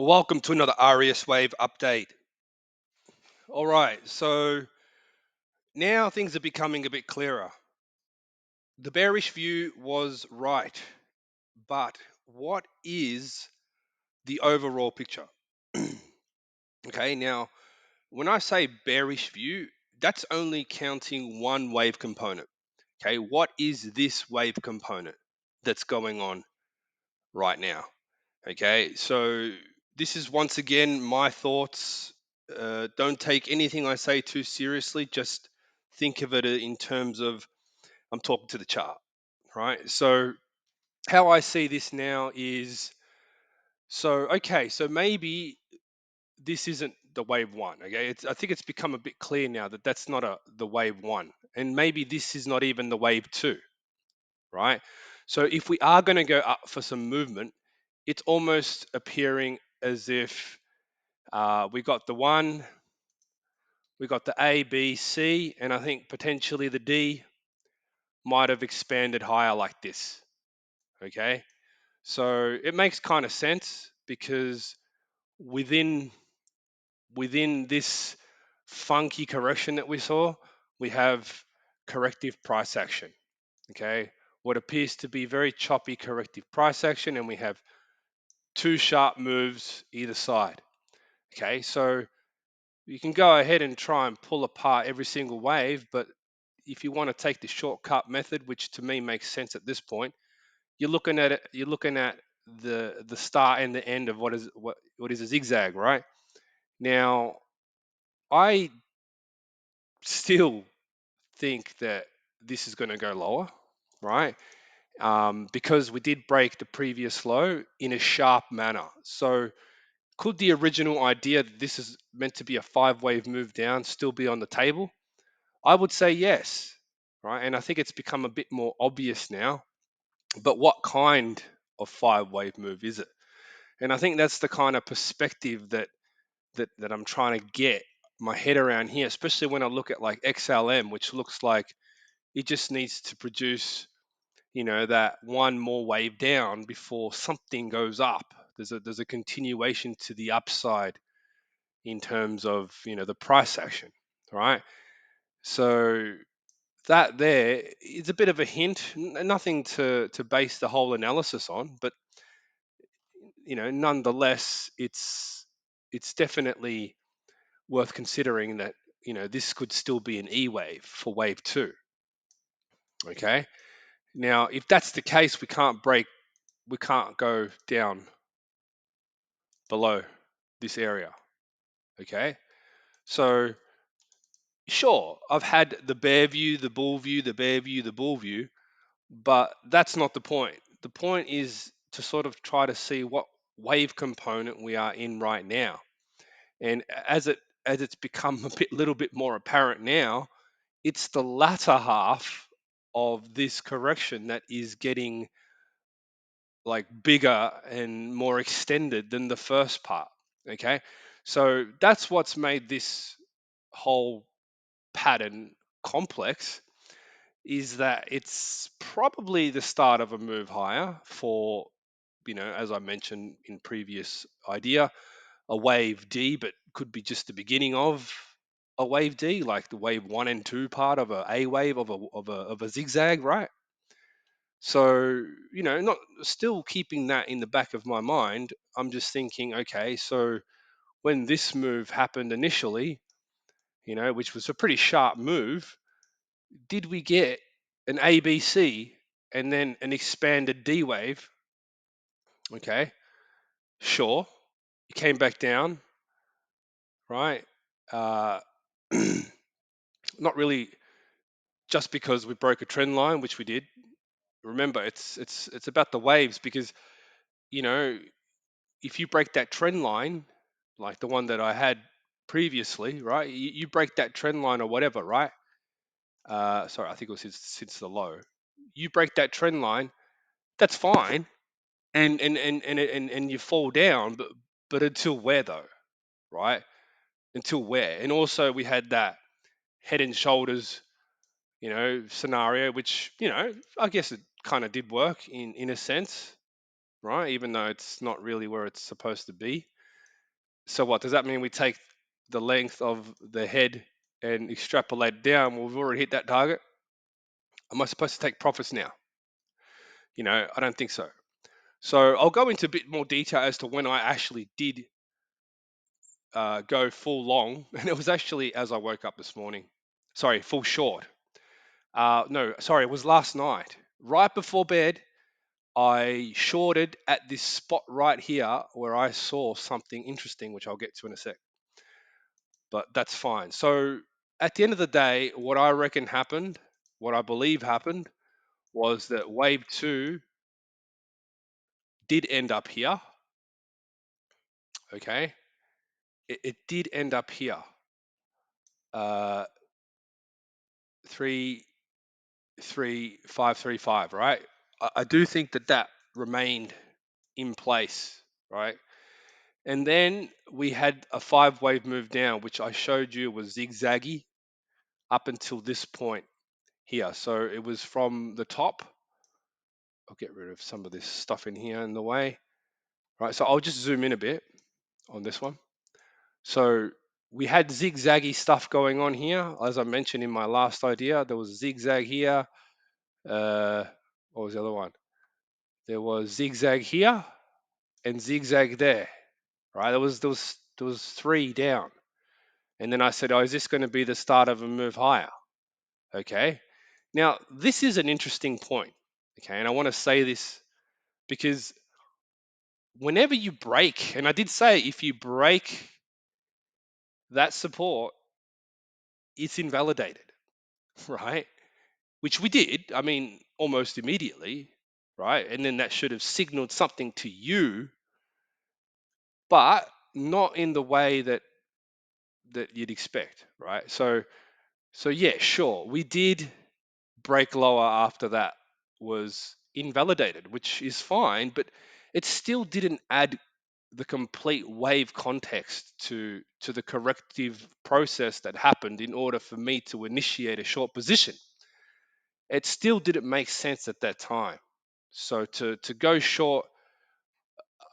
Welcome to another RES Wave update. All right, so now things are becoming a bit clearer. The bearish view was right, but what is the overall picture? Okay, now when I say bearish view, that's only counting one wave component. Okay, what is this wave component that's going on right now? Okay, so this is once again my thoughts. Don't take anything I say too seriously. Just think of it in terms of I'm talking to the chart, right? So how I see this now is so maybe this isn't the wave one. Okay, I think it's become a bit clear now that that's not the wave one, and maybe this is not even the wave two, right? So if we are going to go up for some movement, it's almost appearing as if we got the one, we got the A, B, C, and I think potentially the D might have expanded higher like this. Okay, so it makes kind of sense because within within this funky correction that we saw, we have corrective price action. Okay, what appears to be very choppy corrective price action, and we have two sharp moves either side. Okay, so you can go ahead and try and pull apart every single wave, but if you want to take the shortcut method, which to me makes sense at this point, you're looking at it. You're looking at the start and the end of what is a zigzag, right? Now, I still think that this is going to go lower, right? Because we did break the previous low in a sharp manner. So, could the original idea that this is meant to be a five-wave move down still be on the table? I would say yes, right? And I think it's become a bit more obvious now. But what kind of five-wave move is it? And I think that's the kind of perspective that I'm trying to get my head around here, especially when I look at like XLM, which looks like it just needs to produce, that one more wave down before something goes up. There's a continuation to the upside in terms of the price action, right? So that there is a bit of a hint, nothing to base the whole analysis on, but nonetheless, it's definitely worth considering that this could still be an E wave for wave two. Okay, now if that's the case, we can't go down below this area. Okay, so sure, I've had the bear view, the bull view, the bear view, the bull view, but that's not the point. The point is to sort of try to see what wave component we are in right now. And as it's become a little bit more apparent now, it's the latter half of this correction that is getting like bigger and more extended than the first part. Okay. So that's what's made this whole pattern complex, is that it's probably the start of a move higher for, as I mentioned in previous idea, a wave D, but could be just the beginning of a wave D, like the wave one and two part of a wave of a zigzag, right? So, not still keeping that in the back of my mind, I'm just thinking, okay, so when this move happened initially, which was a pretty sharp move, did we get an ABC and then an expanded D wave? Okay, sure. It came back down, right? Uh, not really just because we broke a trend line, which we did. Remember, it's about the waves because you know if you break that trend line, like the one that I had previously, right? You break that trend line or whatever, right? Sorry, I think it was since the low. You break that trend line, that's fine, and you fall down, but until where though, right? Until where? And also we had that head and shoulders, scenario, which I guess it kind of did work in a sense, right? Even though it's not really where it's supposed to be. So what does that mean? We take the length of the head and extrapolate down. Well, we've already hit that target. Am I supposed to take profits now? I don't think so. So I'll go into a bit more detail as to when I actually did go full long, and it was actually as I woke up this morning. Sorry, full short. No, sorry, it was last night. Right before bed, I shorted at this spot right here where I saw something interesting, which I'll get to in a sec. But that's fine. So at the end of the day, what I reckon happened, what I believe happened, was that wave two did end up here. Okay, it did end up here. 33535, right? I do think that remained in place, right? And then we had a 5 wave move down, which I showed you was zigzaggy up until this point here. So it was from the top. I'll get rid of some of this stuff in here in the way, right? So I'll just zoom in a bit on this one. So we had zigzaggy stuff going on here. As I mentioned in my last idea, there was zigzag here. What was the other one? There was zigzag here and zigzag there, right? There was 3 down, and then I said, "Oh, is this going to be the start of a move higher?" Okay. Now this is an interesting point. Okay, and I want to say this because whenever you break, and I did say if you break that support, it's invalidated, right? Which we did. I mean, almost immediately, right? And then that should have signaled something to you, but not in the way that you'd expect, right? So yeah, sure, we did break lower after that was invalidated, which is fine, but it still didn't add the complete wave context to the corrective process that happened in order for me to initiate a short position. It still didn't make sense at that time. So to go short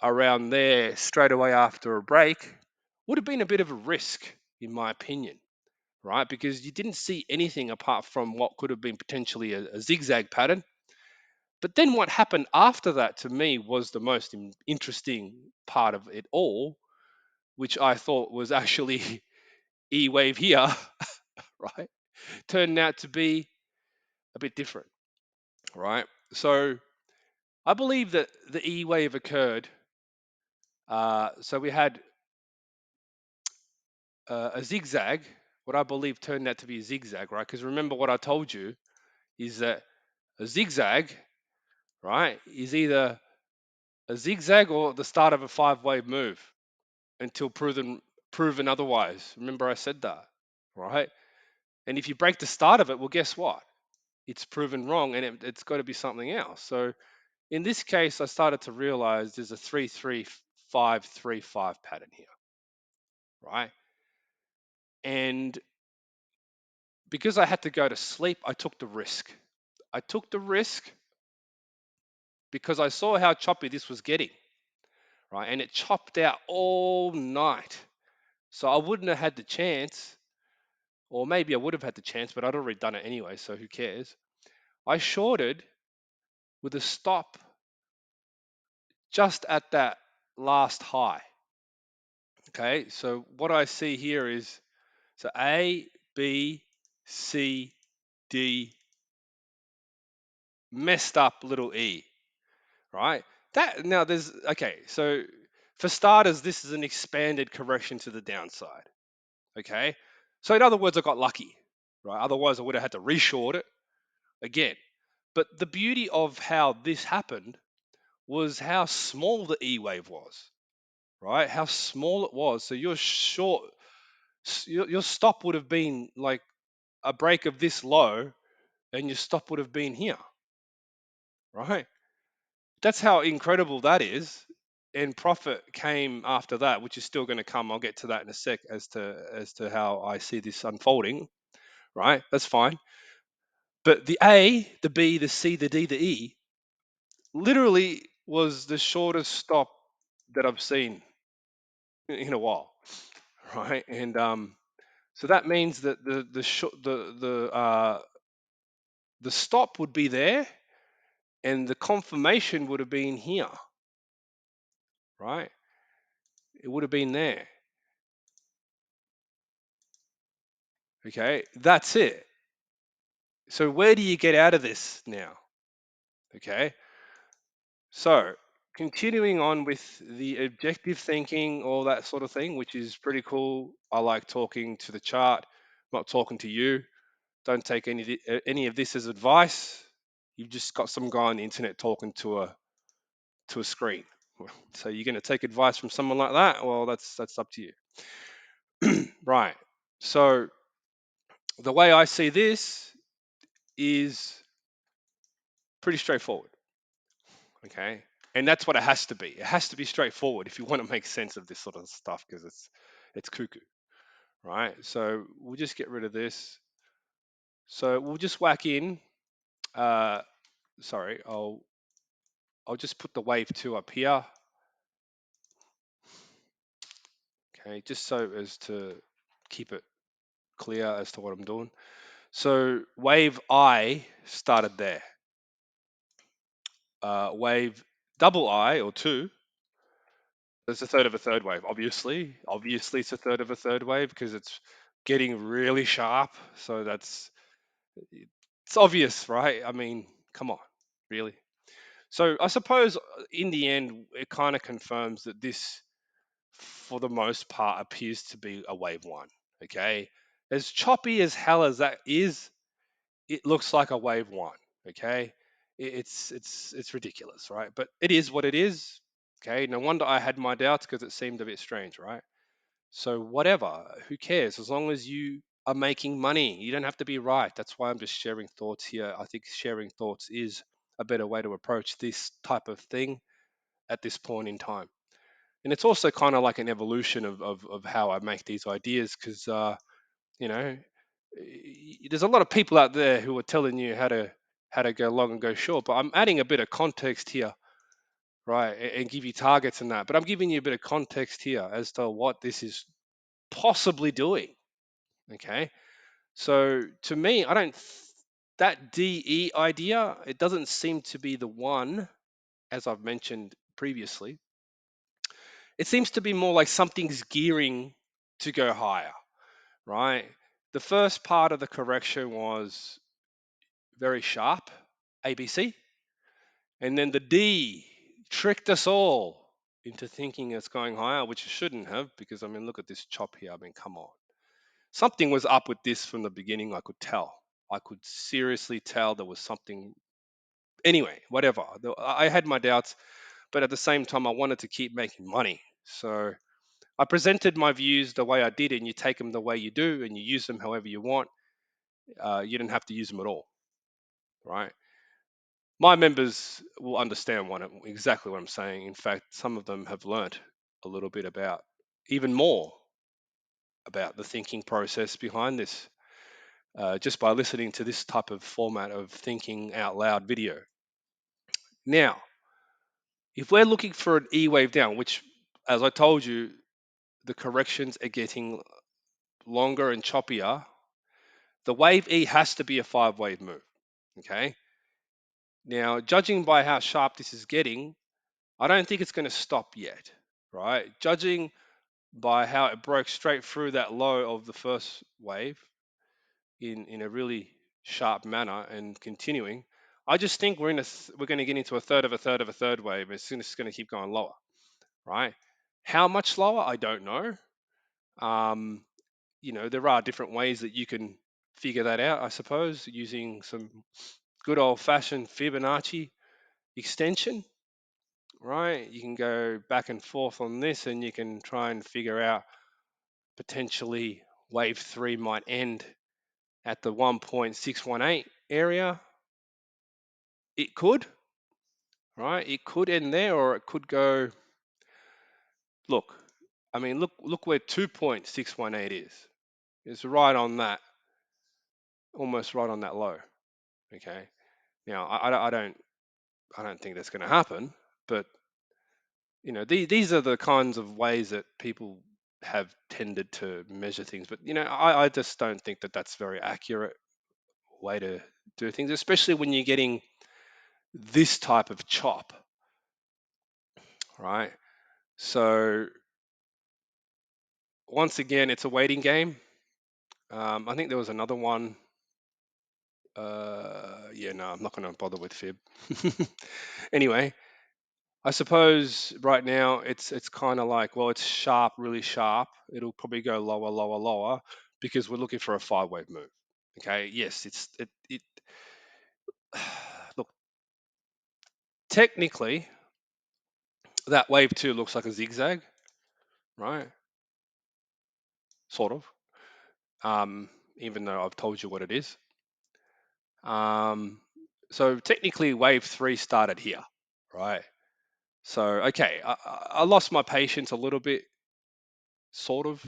around there straight away after a break would have been a bit of a risk, in my opinion, right? Because you didn't see anything apart from what could have been potentially a zigzag pattern. But then what happened after that to me was the most interesting part of it all, which I thought was actually E wave here, right? Turned out to be a bit different, right? So I believe that the E wave occurred. So we had a zigzag, what I believe turned out to be a zigzag, right? Because remember what I told you is that a zigzag, right, is either a zigzag or the start of a 5 wave move until proven otherwise. Remember I said that, right? And if you break the start of it, well, guess what? It's proven wrong, and it's got to be something else. So in this case, I started to realize there's a 3-3-5-3-5 pattern here, right? And because I had to go to sleep, I took the risk. I took the risk because I saw how choppy this was getting, right? And it chopped out all night. So I wouldn't have had the chance, or maybe I would have had the chance, but I'd already done it anyway, so who cares? I shorted with a stop just at that last high. Okay, so what I see here is so A, B, C, D, messed up little E, right? That now there's okay, so for starters, this is an expanded correction to the downside. Okay, so in other words, I got lucky, right? Otherwise, I would have had to reshort it again. But the beauty of how this happened was how small the E wave was, right? How small it was. So your short, your stop would have been like a break of this low, and your stop would have been here, right? That's how incredible that is. And profit came after that, which is still going to come. I'll get to that in a sec as to how I see this unfolding, right? That's fine. But the A, the B, the C, the D, the E literally was the shortest stop that I've seen, in a while, right? And so that means that the stop would be there, and the confirmation would have been here, right? It would have been there. Okay, that's it. So where do you get out of this now? Okay, so continuing on with the objective thinking, all that sort of thing, which is pretty cool. I like talking to the chart, not talking to you. Don't take any of this as advice. You've just got some guy on the internet talking to a screen. So you're going to take advice from someone like that? Well, that's up to you. Right. So the way I see this is pretty straightforward. Okay. And that's what it has to be. It has to be straightforward if you want to make sense of this sort of stuff because it's cuckoo, right? So we'll just get rid of this. So we'll just whack in. Uh, sorry, I'll just put the wave two up here. Okay, just so as to keep it clear as to what I'm doing. So wave I started there. Wave double I or two. It's a third of a third wave, obviously. Obviously, it's a third of a third wave because it's getting really sharp. So it's obvious, right? I mean, come on, really. So I suppose in the end, it kind of confirms that this, for the most part, appears to be a wave one. Okay, as choppy as hell as that is, it looks like a wave one. Okay, it's ridiculous, right? But it is what it is. Okay, no wonder I had my doubts because it seemed a bit strange, right? So whatever, who cares? As long as you are making money, you don't have to be right. That's why I'm just sharing thoughts here. I think sharing thoughts is a better way to approach this type of thing at this point in time. And it's also kind of like an evolution of how I make these ideas because you know there's a lot of people out there who are telling you how to go long and go short, but I'm adding a bit of context here, right, and give you targets and that. But I'm giving you a bit of context here as to what this is possibly doing. Okay, so to me, I don't that DE idea. It doesn't seem to be the one, as I've mentioned previously. It seems to be more like something's gearing to go higher, right? The first part of the correction was very sharp, ABC. And then the D tricked us all into thinking it's going higher, which it shouldn't have, because I mean, look at this chop here. I mean, come on. Something was up with this from the beginning, I could tell. I could seriously tell there was something. Anyway, whatever. I had my doubts, but at the same time, I wanted to keep making money. So I presented my views the way I did, and you take them the way you do, and you use them however you want. You don't have to use them at all, right? My members will understand exactly what I'm saying. In fact, some of them have learnt a little bit about, even more about the thinking process behind this, just by listening to this type of format of thinking out loud video. Now, if we're looking for an E wave down, which, as I told you, the corrections are getting longer and choppier, the wave E has to be a 5 wave move. Okay. Now, judging by how sharp this is getting, I don't think it's going to stop yet, right? Judging by how it broke straight through that low of the first wave in a really sharp manner and continuing, I just think we're going to get into a third of a third of a third wave as soon as it's going to keep going lower, right? How much lower? I don't know. Um, there are different ways that you can figure that out, I suppose, using some good old fashioned Fibonacci extension, right? You can go back and forth on this and you can try and figure out potentially wave three might end at the 1.618 area. It could, right? It could end there or it could go, look, I mean, look where 2.618 is. It's right on that, almost right on that low. Okay. Now, I don't think that's going to happen, but these are the kinds of ways that people have tended to measure things. But I just don't think that that's very accurate way to do things, especially when you're getting this type of chop, right? So once again, it's a waiting game. I think there was another one. Yeah, no, I'm not going to bother with fib. Anyway, I suppose right now it's kind of like, well, it's sharp, really sharp. It'll probably go lower, lower, lower because we're looking for a 5 wave move. Okay, yes, it look, technically that wave 2 looks like a zigzag, right? Sort of. Even though I've told you what it is. Um, so technically wave 3 started here, right? So okay, I lost my patience a little bit, sort of,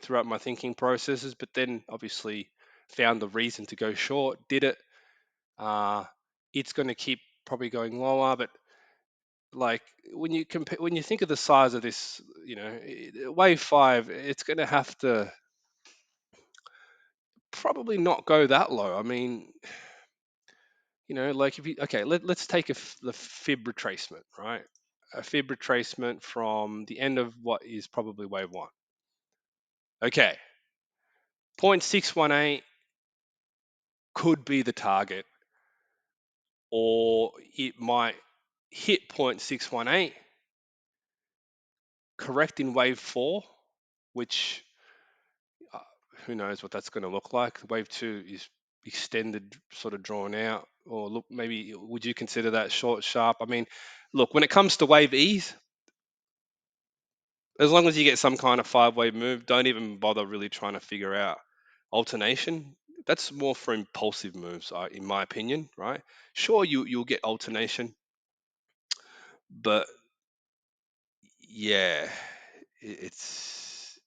throughout my thinking processes, but then obviously found the reason to go short, did it. Uh, it's going to keep probably going lower, but like when you compare, when you think of the size of this, wave 5, it's going to have to probably not go that low. I mean, like if you, okay, let's take the fib retracement, right? A fib retracement from the end of what is probably wave 1. Okay, 0.618 could be the target, or it might hit 0.618, correct in wave 4, which uh, who knows what that's going to look like. Wave 2 is extended, sort of drawn out, or look, maybe would you consider that short, sharp? I mean, look, when it comes to wave E's, as long as you get some kind of 5 wave move, don't even bother really trying to figure out alternation. That's more for impulsive moves, in my opinion, right? Sure, you'll get alternation, but yeah, it's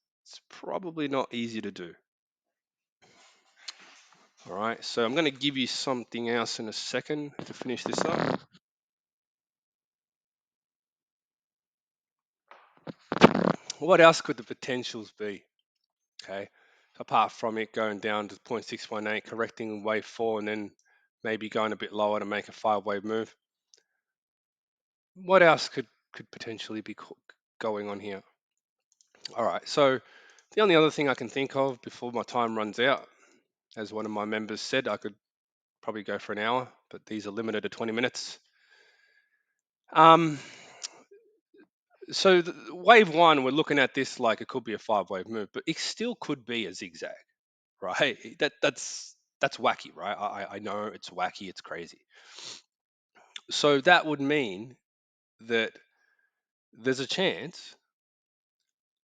probably not easy to do. All right, so I'm going to give you something else in a second to finish this up. What else could the potentials be? Okay, apart from it going down to 0.618, correcting wave 4, and then maybe going a bit lower to make a 5 wave move. What else could potentially be going on here? All right, so the only other thing I can think of before my time runs out, as one of my members said, I could probably go for an hour, but these are limited to 20 minutes. Um, so wave 1, we're looking at this like it could be a 5 wave move, but it still could be a zigzag, right? That's wacky, right? I know it's wacky, it's crazy. So that would mean that there's a chance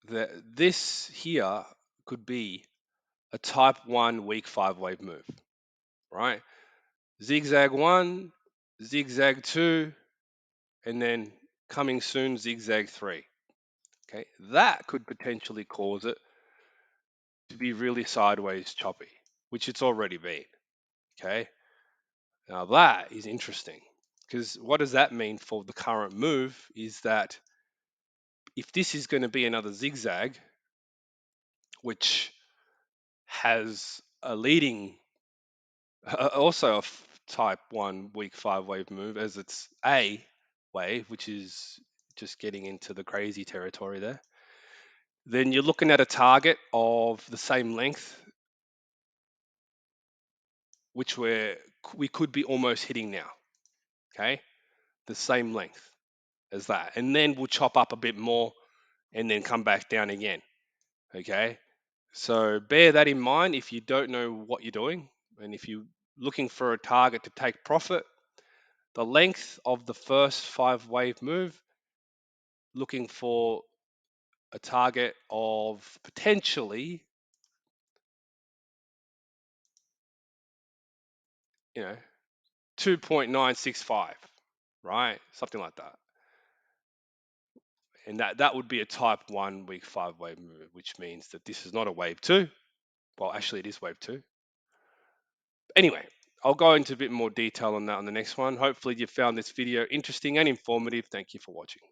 that this here could be a type 1 weak 5 wave move, right? Zigzag 1, zigzag 2, and then coming soon, zigzag 3. Okay, that could potentially cause it to be really sideways choppy, which it's already been. Okay, now that is interesting because what does that mean for the current move is that if this is going to be another zigzag, which has a leading, also a type 1 weak 5 wave move as its A wave, which is just getting into the crazy territory there, then you're looking at a target of the same length, which we could be almost hitting now. Okay, the same length as that, and then we'll chop up a bit more and then come back down again. Okay, so bear that in mind if you don't know what you're doing, and if you're looking for a target to take profit, the length of the first 5 wave move, looking for a target of potentially, 2.965, right? Something like that. And that would be a type 1 weak 5 wave move, which means that this is not a wave 2. Well, actually, it is wave 2. Anyway, I'll go into a bit more detail on that on the next one. Hopefully, you found this video interesting and informative. Thank you for watching.